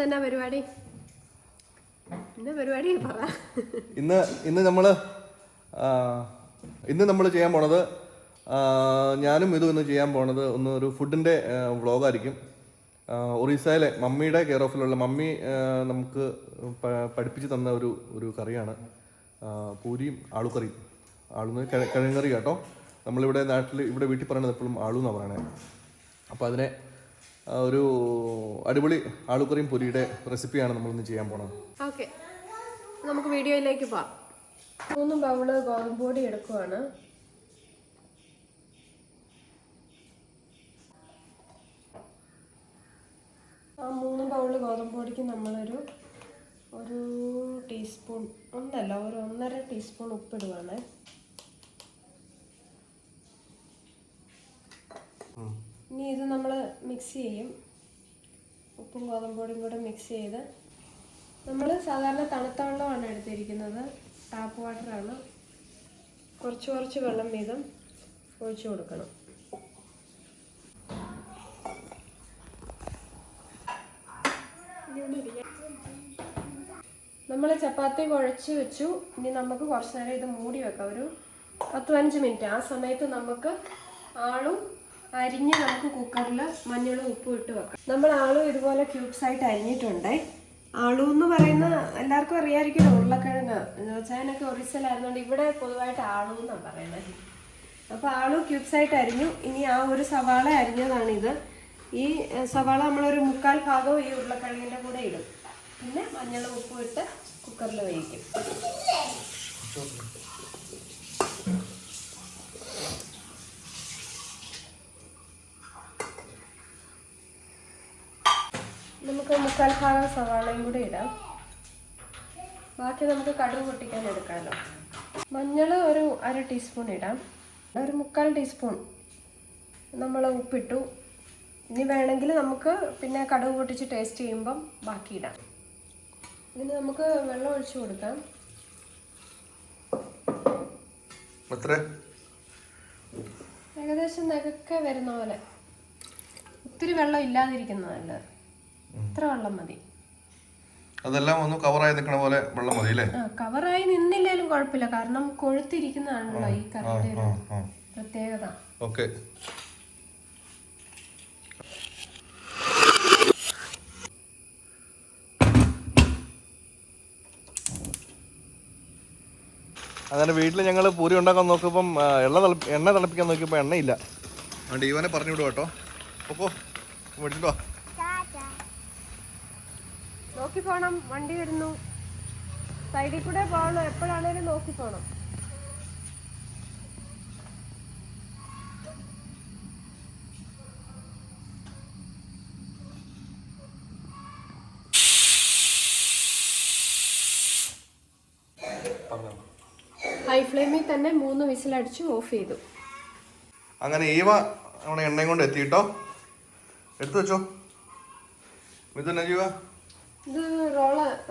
എന്നാ പരിപാടി? ഇന്ന് നമ്മൾ ചെയ്യാൻ പോണത്, ഞാനും ഇന്ന് ചെയ്യാൻ പോണത് ഒരു ഫുഡിൻ്റെ വ്ളോഗായിരിക്കും. ഒറീസയിലെ മമ്മിയുടെ കെയർ ഓഫിലുള്ള മമ്മി നമുക്ക് പഠിപ്പിച്ച് തന്ന ഒരു കറിയാണ് പൂരിയും ആളുകറിയും. ആളൂന്ന് കിഴങ്ങറി കേട്ടോ. നമ്മളിവിടെ ഇവിടെ വീട്ടിൽ പറയുന്നത് എപ്പോഴും ആളു എന്നാണ് പറയണേ. അപ്പോൾ അതിനെ ഒരു അടിപൊളി ആളുകറിയും പൂരിയുടെ റെസിപ്പിയാണ് നമ്മളിന്ന് ചെയ്യാൻ പോണത്. ഓക്കെ, നമുക്ക് വീഡിയോയിലേക്ക് പോവാം. 3 ബൗള് ഗോതമ്പ് പൊടി എടുക്കുവാണ്. ആ 3 ബൗള് ഗോതമ്പ് പൊടിക്ക് നമ്മളൊരു ടീസ്പൂൺ, ഒന്നല്ല, 1.5 ടീസ്പൂൺ ഉപ്പിടുവാണ്. ഇനി ഇത് നമ്മൾ മിക്സ് ചെയ്യും. ഉപ്പും ഗോതമ്പ് പൊടിയും കൂടെ മിക്സ് ചെയ്ത്, നമ്മൾ സാധാരണ തണുത്ത വെള്ളമാണ് എടുത്തിരിക്കുന്നത്, ടാപ്പ് വാട്ടറാണ്. കുറച്ച് വെള്ളം വീതം ഒഴിച്ചു കൊടുക്കണം. നമ്മൾ ചപ്പാത്തി കുഴച്ച് വെച്ചു. ഇനി നമുക്ക് കുറച്ച് നേരം ഇത് മൂടി വെക്കാം, ഒരു 10-15 മിനിറ്റ്. ആ സമയത്ത് നമുക്ക് ആളും അരിഞ്ഞ് നമുക്ക് കുക്കറിൽ മഞ്ഞളും ഉപ്പും ഇട്ട് വെക്കാം. നമ്മൾ ആളും ഇതുപോലെ ക്യൂബ്സ് ആയിട്ട് അരിഞ്ഞിട്ടുണ്ട്. ആളു എന്ന് പറയുന്ന എല്ലാവർക്കും അറിയാമായിരിക്കുമല്ലോ, ഉരുളക്കിഴങ്ങ്. ചായനൊക്കെ ഒറീസയിലായിരുന്നുകൊണ്ട് ഇവിടെ പൊതുവായിട്ട് ആളു എന്നാണ് പറയുന്നത്. അപ്പോൾ ആളു ക്യൂബ്സ് ആയിട്ട് അരിഞ്ഞു. ഇനി ആ ഒരു സവാള അരിഞ്ഞതാണിത്. ഈ സവാള നമ്മളൊരു 3/4 ഭാഗവും ഈ ഉരുളക്കിഴങ്ങിൻ്റെ കൂടെ ഇടും. പിന്നെ മഞ്ഞളും ഉപ്പും ഇട്ട് കുക്കറിൽ വേവിക്കും. നമുക്ക് 3/4 ഭാഗം സവാളയും കൂടെ ഇടാം. ബാക്കി നമുക്ക് കടുക് പൊട്ടിക്കാൻ എടുക്കാമല്ലോ. മഞ്ഞൾ ഒരു 1/2 ടീസ്പൂൺ ഇടാം. ഒരു 3/4 ടീസ്പൂൺ നമ്മൾ ഉപ്പിട്ടു. ഇനി വേണമെങ്കിൽ നമുക്ക് പിന്നെ കടുക് പൊട്ടിച്ച് ടേസ്റ്റ് ചെയ്യുമ്പം ബാക്കി ഇടാം. ഇതിന് നമുക്ക് വെള്ളം ഒഴിച്ചു കൊടുക്കാം. ഏകദേശം നികക്കെ വരുന്ന പോലെ, ഒത്തിരി വെള്ളം ഇല്ലാതിരിക്കുന്നതല്ല, ഇത്ര വെള്ളം മതി. അതെല്ലാം ഒന്ന് കവറായി നിൽക്കണ പോലെ വെള്ളം മതി അല്ലേ? കവറായി നിന്നില്ലേലും കുഴപ്പമില്ല, കാരണം കൊഴുത്തിരിക്കുന്നതാണല്ലോ ഈ കറിയുടെ ഒരു പ്രത്യേകത. ഓക്കെ, അങ്ങനെ വീട്ടിൽ ഞങ്ങൾ പൂരി ഉണ്ടാക്കാൻ നോക്കുമ്പം എണ്ണ തിളപ്പിക്കാൻ നോക്കിയപ്പോൾ എണ്ണയില്ല. അതുകൊണ്ട് ഇവനെ പറഞ്ഞു വിടുക കേട്ടോ. ഓക്കോ മേടിച്ചിട്ടോ, നോക്കി പോണം. വണ്ടി വരുന്നു, സൈഡിൽ കൂടെ പോകണം. എപ്പോഴാണേലും നോക്കി പോണം. ഹൈ ഫ്ലെയിമിൽ തന്നെ 3 വിസിലടിച്ച് ഓഫ് ചെയ്തു. അങ്ങനെ ഈവ നമ്മുടെ എണ്ണയും കൊണ്ട് എത്തിയിട്ടോ. എടുത്തു വെച്ചോ. ഇത് ഇത്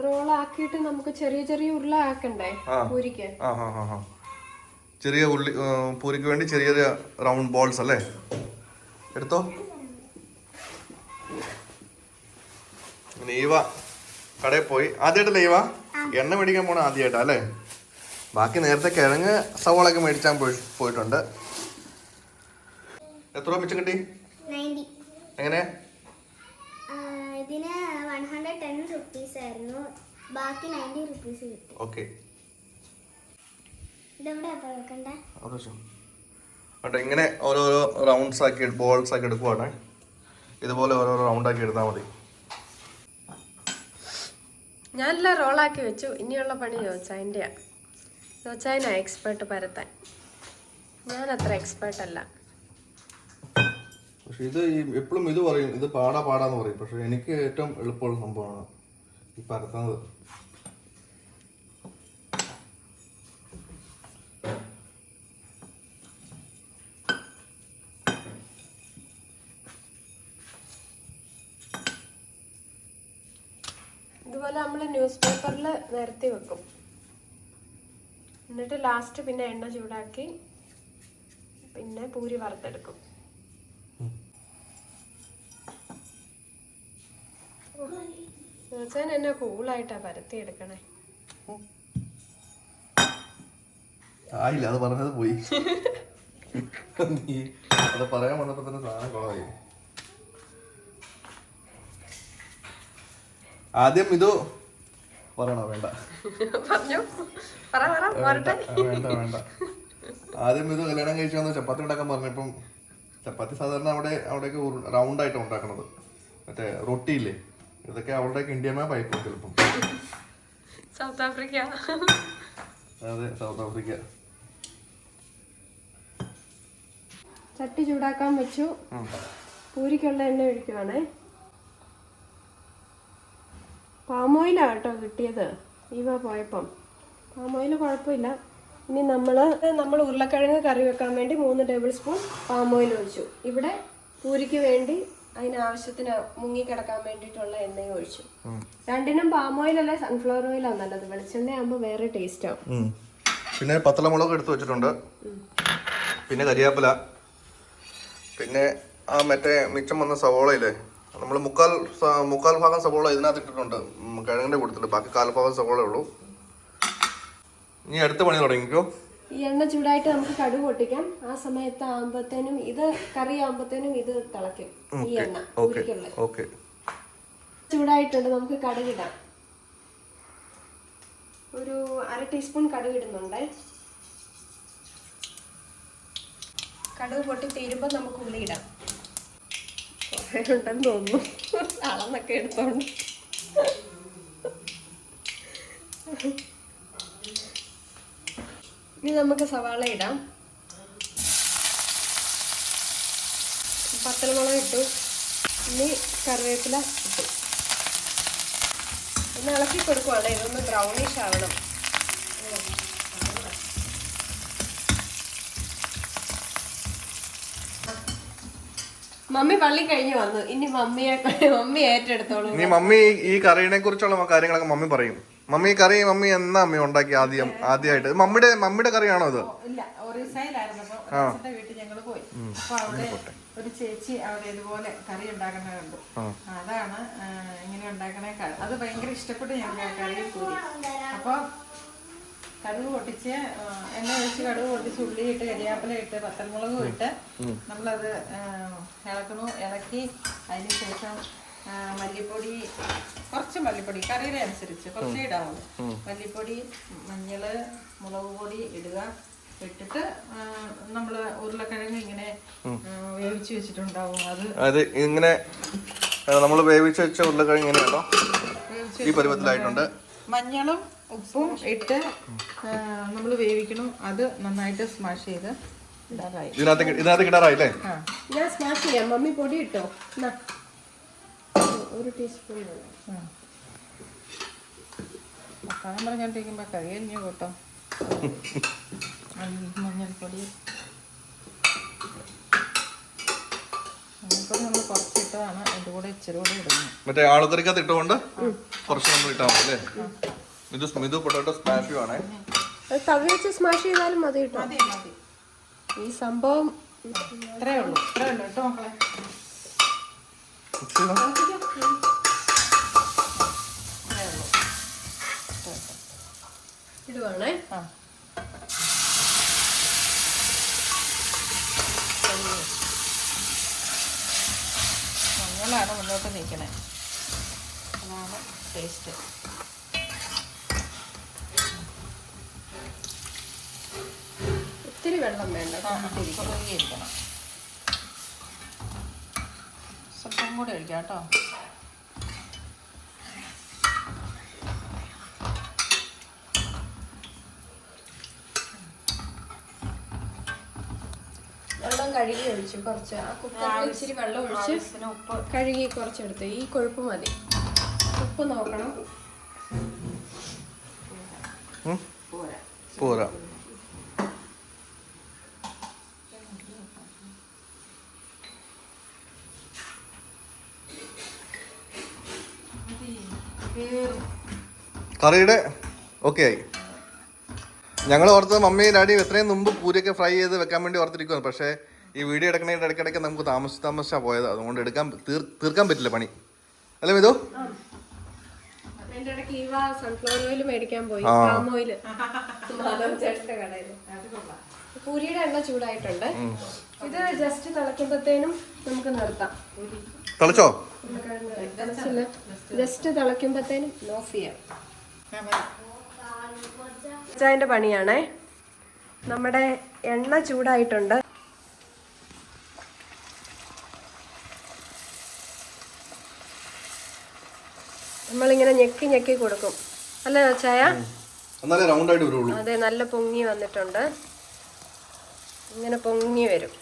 റോളാക്കിയിട്ട് നമുക്ക് ചെറിയ ഉരുള ആക്കണ്ടേ പൂരിക്ക്? ചെറിയ ഉള്ളി പൂരിക്ക് വേണ്ടി ചെറിയ റൗണ്ട് ബോൾസ് അല്ലേ? എടുത്തോ. ഈവ കടയിൽ പോയി ആദ്യമായിട്ടല്ലേ ഈവ എണ്ണ മേടിക്കാൻ പോണ? ആദ്യമായിട്ടാ അല്ലേ? ബാക്കി നേരത്തെ കിഴങ്ങ് സവാളൊക്കെ മേടിച്ചാൽ പോയിട്ടുണ്ട്. എത്ര രൂപ മിച്ചം കിട്ടി? എങ്ങനെ? ഇതിന് 110 rupees ആയിരുന്നു, ബാക്കി 90 rupees കിട്ടി. ഓക്കെ, ഇങ്ങനെ ഓരോരോ റൗണ്ട്സ് ആക്കി ബോൾസ് ആക്കി എടുക്കുവാണ്. ഇതുപോലെ ഓരോരോ റൗണ്ട് ആക്കി എടുത്താൽ മതി. ഞാനെല്ലാം റോളാക്കി വെച്ചു. ഇനിയുള്ള പണി ചോദിച്ചായനാ എക്സ്പേർട്ട് പരത്താൻ. ഞാൻ അത്ര എക്സ്പേർട്ട് അല്ല. പക്ഷെ ഇത് എപ്പോഴും ഇത് പറയും, ഇത് പാടാന്ന് പറയും. പക്ഷെ എനിക്ക് ഏറ്റവും എളുപ്പമുള്ള സംഭവമാണ് ഈ പരത്തുന്നത്. ഇതുപോലെ നമ്മൾ ന്യൂസ് പേപ്പറിൽ നിരത്തി വെക്കും. എന്നിട്ട് ലാസ്റ്റ് പിന്നെ എണ്ണ ചൂടാക്കി പിന്നെ പൂരി വറുത്തെടുക്കും. അച്ഛൻ എന്നെ കൂളായിട്ടാ പരത്തി എടുക്കണേ. ആയില്ല, അത് പറഞ്ഞത് പോയി. അത് പറയാൻ വന്നപ്പോ തന്നെ സാധനം കുളമായി. ആദ്യം ഇത് പറയണോ? വേണ്ട വേണ്ട. ആദ്യം ഇത് കല്യാണം കഴിച്ചു വന്ന് ചപ്പാത്തി ഉണ്ടാക്കാൻ പറഞ്ഞപ്പം ചപ്പാത്തി സാധാരണ അവിടേക്ക് റൗണ്ട് ആയിട്ട് ഉണ്ടാക്കണത്. മറ്റേ റൊട്ടിയില്ലേ, ഇതൊക്കെ അവിടേക്ക് ഇന്ത്യ മാപ്പ് ആയിപ്പോ ചിലപ്പം. South Africa. അതെ, സൗത്ത് ആഫ്രിക്ക. ചട്ടി ചൂടാക്കാൻ വെച്ചു. പൂരിക്കുള്ള എണ്ണ ഒഴിക്കുവാണേ. പാമോയിലാ കേട്ടോ കിട്ടിയത് ഇവ പോയപ്പം. പാമോയിൽ കുഴപ്പമില്ല. ഇനി നമ്മൾ ഉരുളക്കിഴങ്ങ് കറി വെക്കാൻ വേണ്ടി 3 ടേബിൾ സ്പൂൺ പാമോയിൽ ഒഴിച്ചു. ഇവിടെ പൂരിക്ക് വേണ്ടി അതിനാവശ്യത്തിന് മുങ്ങിക്കിടക്കാൻ വേണ്ടിയിട്ടുള്ള എണ്ണയും ഒഴിച്ചു. രണ്ടിനും പാമോയിലല്ല സൺഫ്ലവർ ഓയിലാണ് നല്ലത്. വെളിച്ചെണ്ണ ആകുമ്പോൾ വേറെ ടേസ്റ്റ് ആവും. പിന്നെ പത്തലമുളക് എടുത്ത് വെച്ചിട്ടുണ്ട്, പിന്നെ കരിയാപ്പില, പിന്നെ ആ മറ്റേ മിച്ചം വന്ന സവോള ഇല്ലേ, നമ്മൾ മുക്കാൽ ഭാഗം സവോള ഇതിനകത്ത് ഇട്ടിട്ടുണ്ട്, കിഴങ്ങിന്റെ കൊടുത്തിട്ടുണ്ട്. ബാക്കി 1/4 ഭാഗം സവോള ഉള്ളൂ. ഇനി അടുത്ത പണി തുടങ്ങിക്കോ. ഈ എണ്ണ ചൂടായിട്ട് നമുക്ക് കടുക് പൊട്ടിക്കാം. ആ സമയത്ത് ആകുമ്പോഴത്തേനും ഇത് കറി ആകുമ്പോഴത്തേനും ഇത് തിളയ്ക്കും. ഈ എണ്ണ ചൂടായിട്ടുണ്ട്. നമുക്ക് കടുക് ഇടാം. ഒരു 1/2 ടീസ്പൂൺ കടുക് ഇടുന്നുണ്ടേ. കടുക് പൊട്ടി തീരുമ്പോൾ നമുക്ക് ഉള്ളി ഇടാം. കുറേ ഉണ്ടെന്ന് തോന്നുന്നു, അളന്നൊക്കെ എടുത്തോണ്ട്. ഇനി നമുക്ക് സവാള ഇടാം. പത്തലമുളക് ഇട്ടു. ഇനി കറിവേപ്പില ഇട്ടു. ഒന്ന് ഇളക്കി കൊടുക്കുവാണ്. ഇതൊന്ന് ബ്രൗണിഷ് ആവണം. മമ്മി പള്ളി കഴിഞ്ഞ് വന്നു. ഇനി മമ്മി ഏറ്റെടുത്തോളൂ. ഇനി മമ്മി ഈ കറിയെ കുറിച്ചുള്ള കാര്യങ്ങളൊക്കെ മമ്മി പറയും. മമ്മി കറി മമ്മി എന്നാ അമ്മ ഉണ്ടാക്കി ആദ്യമായിട്ട്? മമ്മിയുടെ കറിയാണോ ഇത്? ഇല്ല, ഒറീസയിലായിരുന്നപ്പോ വീട്ടിൽ ഞങ്ങള് പോയി. അപ്പൊ അവിടെ ഒരു ചേച്ചി അവിടെ ഇതുപോലെ കറി ഉണ്ടാക്കണ കണ്ടു. അതാണ് ഇങ്ങനെ ഉണ്ടാക്കണേ. അത് ഭയങ്കര ഇഷ്ടപ്പെട്ട് ഞങ്ങൾക്ക് ആ കറി കൂടി. അപ്പൊ കടുക് പൊട്ടിച്ച് എണ്ണ ഒഴിച്ച് കടുക് പൊട്ടിച്ച് ഉള്ളി ഇട്ട് കരിയാപ്പില ഇട്ട് പത്തൽമുളകും ഇട്ട് നമ്മളത് ഇളക്കി അതിന് ശേഷം മല്ലിപ്പൊടി, കുറച്ച് മല്ലിപ്പൊടി കറിയുടെ അനുസരിച്ച് കുറച്ചേ ഇടാവുള്ളൂ. മല്ലിപ്പൊടി, മഞ്ഞള്, മുളക് പൊടി ഇടുക. ഇട്ടിട്ട് നമ്മള് ഉരുളക്കിഴങ്ങ് ഇങ്ങനെ വേവിച്ച് വെച്ചിട്ടുണ്ടാവും. അത് ഇങ്ങനെ നമ്മൾ വേവിച്ച് വെച്ച ഉരുളക്കിഴങ്ങ് ഇങ്ങനെയാണോ ഈ പരുവത്തിലായിട്ടുണ്ട്. മഞ്ഞളും ഉപ്പും ഇട്ട് നമ്മൾ വേവിക്കണം. അത് നന്നായിട്ട് സ്മാഷ് ചെയ്ത് ഇടാറായി. ഇതിനകത്ത് ഇടാറായില്ലേ? ഞാൻ സ്മാഷ് ചെയ്യാം. മമ്മി പൊടി ഇട്ടോ. 1 ടീസ്പൂൺ. മസാല പറഞ്ഞോണ്ടിരിക്കുമ്പോ കറി കഴിഞ്ഞു കേട്ടോ. മഞ്ഞൾപ്പൊടി നമ്മൾ കുറച്ചിട്ടാണ് ഇതിന്റെ കൂടെ ഇച്ചിരി കൂടെ ഇടുന്നത്. മറ്റേ ആളുകറിക്കകത്ത് ഇട്ടുകൊണ്ട് കുറച്ച് നമ്മൾ ഇട്ടാൽ മതി അല്ലേ? ഇത് പൊട്ടാറ്റോ സ്മാഷ് ആണേ. തവി വെച്ച് സ്മാഷ് ചെയ്താലും മതി കേട്ടോ. ഈ സംഭവം ഇത്രേ ഉള്ളൂ കേട്ടോ മക്കളെ. ഇടുവാണേ. മഞ്ഞളാണ് മുന്നോട്ട് നിൽക്കണേ. അതാണ് ടേസ്റ്റ്. ഒത്തിരി വെള്ളം വേണ്ട. ഇരിക്കണം. സ്വല്പം കൂടെ ഒഴിക്കാം കേട്ടോ. വെള്ളം കഴുകി ഒഴിച്ചു കുറച്ച്. ആ കുക്കറിൽ ഇച്ചിരി വെള്ളം ഒഴിച്ച് ഉപ്പ് കഴുകി കുറച്ചെടുത്തു. ഈ കൊഴുപ്പ് മതി. ഉപ്പ് നോക്കണം. പോരാ. കറിയുടെ ഓക്കെ ആയി. ഞങ്ങൾ ഓർത്തത് മമ്മിയും ഡാഡിയും എത്രയും മുമ്പ് പൂരിയൊക്കെ ഫ്രൈ ചെയ്ത് വെക്കാൻ വേണ്ടി ഓർത്തിരിക്കുന്നു. പക്ഷേ ഈ വീഡിയോ എടുക്കണേൻ്റെ ഇടയ്ക്കിടയ്ക്ക് നമുക്ക് താമസിച്ചാണ് പോയത്. അതുകൊണ്ട് തീർക്കാൻ പറ്റില്ല പണി. അല്ലേ മിതു? അതിന്റെ ഇടയ്ക്ക് സൺഫ്ലവർ ഓയിൽ മേടിക്കാൻ പോയി, പാം ഓയിൽ മാധവ് ചേട്ടന്റെ കടയിൽ. പൂരിയുടെ എണ്ണ ചൂടായിട്ടുണ്ട്. ഇത് ജസ്റ്റ് തിളയ്ക്കുമ്പോഴത്തേനും നമുക്ക് നിർത്താം. തിളച്ചോ? ജസ്റ്റ് തിളയ്ക്കുമ്പോഴത്തേനും ഓഫ് ചെയ്യാം. അതിന്റെ പണിയാണേ. നമ്മുടെ എണ്ണ ചൂടായിട്ടുണ്ട്. നമ്മളിങ്ങനെ ഞെക്കി ഞെക്കി കൊടുക്കും അല്ലേ ചായ? അതെ, നല്ല പൊങ്ങി വന്നിട്ടുണ്ട്. ഇങ്ങനെ പൊങ്ങി വരും.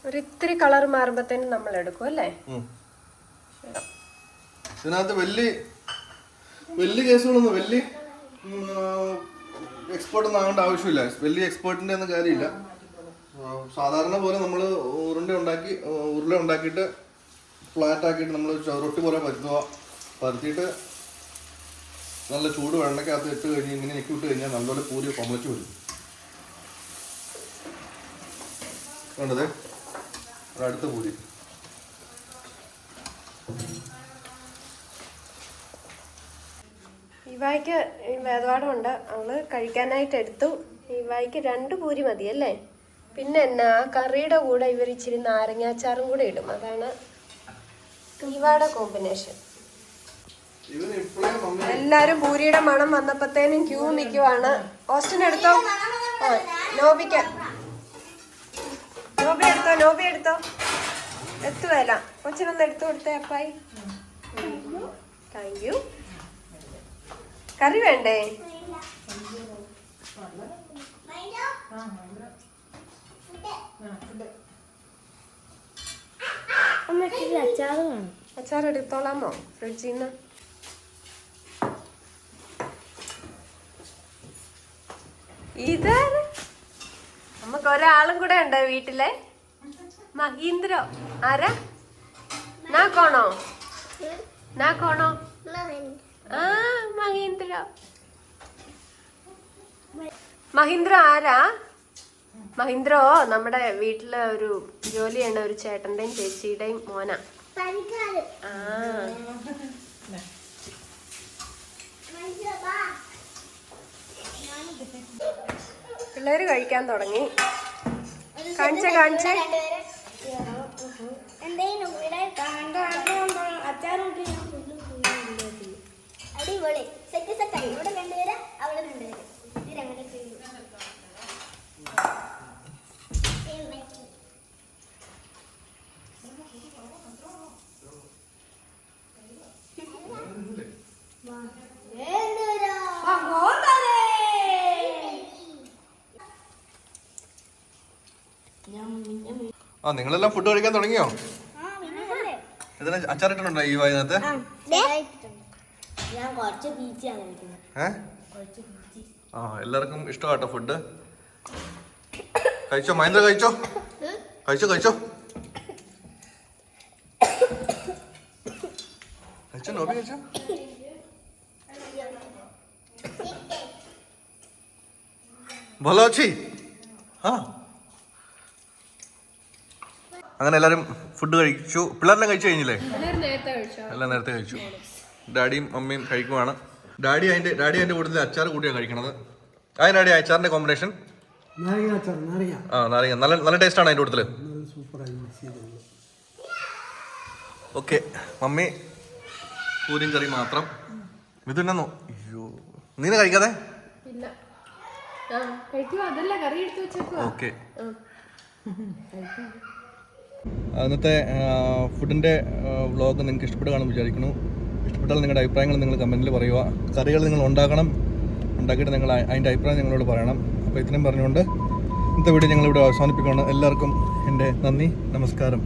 ഒരിത്തിരി കളർ മാറുമ്പോഴത്തേനും നമ്മൾ എടുക്കും അല്ലേ? ഇതിനകത്ത് വലിയ കേസുകളൊന്നും വലിയ എക്സ്പേർട്ട് ഒന്നും ആകേണ്ട ആവശ്യമില്ല. വലിയ എക്സ്പേർട്ടിന്റെ ഒന്നും കാര്യമില്ല. സാധാരണ പോലെ നമ്മൾ ഉരുള ഉണ്ടാക്കിയിട്ട് ഫ്ലാറ്റ് ആക്കിയിട്ട് നമ്മൾ റൊട്ടി പോലെ പരത്തിയിട്ട് നല്ല ചൂട് വെള്ളക്കകത്ത് ഇട്ട് കഴിഞ്ഞ് ഇങ്ങനെ ഞെക്കി വിട്ട് കഴിഞ്ഞാൽ നല്ലപോലെ പൂരി പൊമച്ച് വരും. വേണ്ടത് അടുത്ത പൂരി. ഇവായിക്ക് വേദപാഠമുണ്ട്. അവള് കഴിക്കാനായിട്ട് എടുത്തു. ഇവായിക്ക് 2 പൂരി മതി അല്ലേ? പിന്നെ എന്നാ കറിയുടെ കൂടെ ഇവർ ഇച്ചിരി നാരങ്ങാച്ചാറും കൂടെ ഇടും. അതാണ് ഇവയുടെ കോമ്പിനേഷൻ. എല്ലാരും പൂരിയുടെ മണം വന്നപ്പോഴത്തേനും ക്യൂ നിൽക്കുവാണ്. ഓസ്റ്റിൻ എടുത്തോ? നോബി എടുത്തോ. എത്തുവേല. കൊച്ചിനൊന്ന് എടുത്തു കൊടുത്തേ അപ്പായി. Thank you. കറി വേണ്ടേ? അച്ചാർ എടുത്തോളാമോ ഫ്രിഡ്ജിൽ നിന്ന്? ഇതാണ് നമുക്ക് ഒരാളും കൂടെ ഉണ്ട് വീട്ടിലെ. മഹീന്ദ്രോ? ആരാ? നാക്കോണോ? ആ, മഹീന്ദ്ര ആരാ? മഹീന്ദ്രോ നമ്മുടെ വീട്ടിലെ ഒരു ജോലി ചെയ്യണ ഒരു ചേട്ടന്റെയും ചേച്ചിയുടെയും മോനാ. പിള്ളേര് കഴിക്കാൻ തുടങ്ങി. കാണിച്ചേ അടിപൊളി. സെറ്റായി. ഇവിടെ 2 പേര്, അവിടെ 2 പേര്. നിങ്ങളെല്ലാം ഫുഡ് കഴിക്കാൻ തുടങ്ങിയോ? ഇതിന് അച്ചാറിട്ടുണ്ടോ ഈ വൈകുന്നേരത്തെ? എല്ലാവർക്കും ഇഷ്ടമാട്ടോ ഫുഡ്. കഴിച്ചോ മഹേന്ദ്ര? കഴിച്ചോ നോബി കഴിച്ചോ? ଭଲ ଅଛି? അങ്ങനെ എല്ലാവരും ഫുഡ് കഴിച്ചു. പിള്ളേരെല്ലാം കഴിച്ചു കഴിഞ്ഞില്ലേ? എല്ലാം നേരത്തെ കഴിച്ചു. ഡാഡിയും മമ്മിയും കഴിക്കുവാണ്. ഡാഡി അതിന്റെ കൂടുതൽ അച്ചാർ കൂട്ടിയാണ് കഴിക്കണത്. അതിന് ഡാഡി അച്ചാറിന്റെ കോമ്പിനേഷൻ നാരങ്ങ. നല്ല ടേസ്റ്റ് ആണ് അതിന്റെ കൂടുതൽ. ഓക്കെ, മമ്മി പൂരിയും കറി മാത്രം. ഇത് തിന്നോ? അയ്യോ, നീന കഴിക്കാതെ? ഓക്കെ, അന്നത്തെ ഫുഡിൻ്റെ വ്ളോഗ് നിങ്ങൾക്ക് ഇഷ്ടപ്പെടുകയാണെന്ന് വിചാരിക്കുന്നു. ഇഷ്ടപ്പെട്ടാൽ നിങ്ങളുടെ അഭിപ്രായങ്ങൾ നിങ്ങൾ കമൻറ്റിൽ പറയുക. കറികൾ നിങ്ങൾ ഉണ്ടാക്കിയിട്ട് നിങ്ങൾ അതിൻ്റെ അഭിപ്രായം നിങ്ങളോട് പറയണം. അപ്പോൾ ഇത്രയും പറഞ്ഞുകൊണ്ട് ഇന്നത്തെ വീഡിയോ ഞങ്ങളിവിടെ അവസാനിപ്പിക്കുകയാണ്. എല്ലാവർക്കും എൻ്റെ നന്ദി, നമസ്കാരം.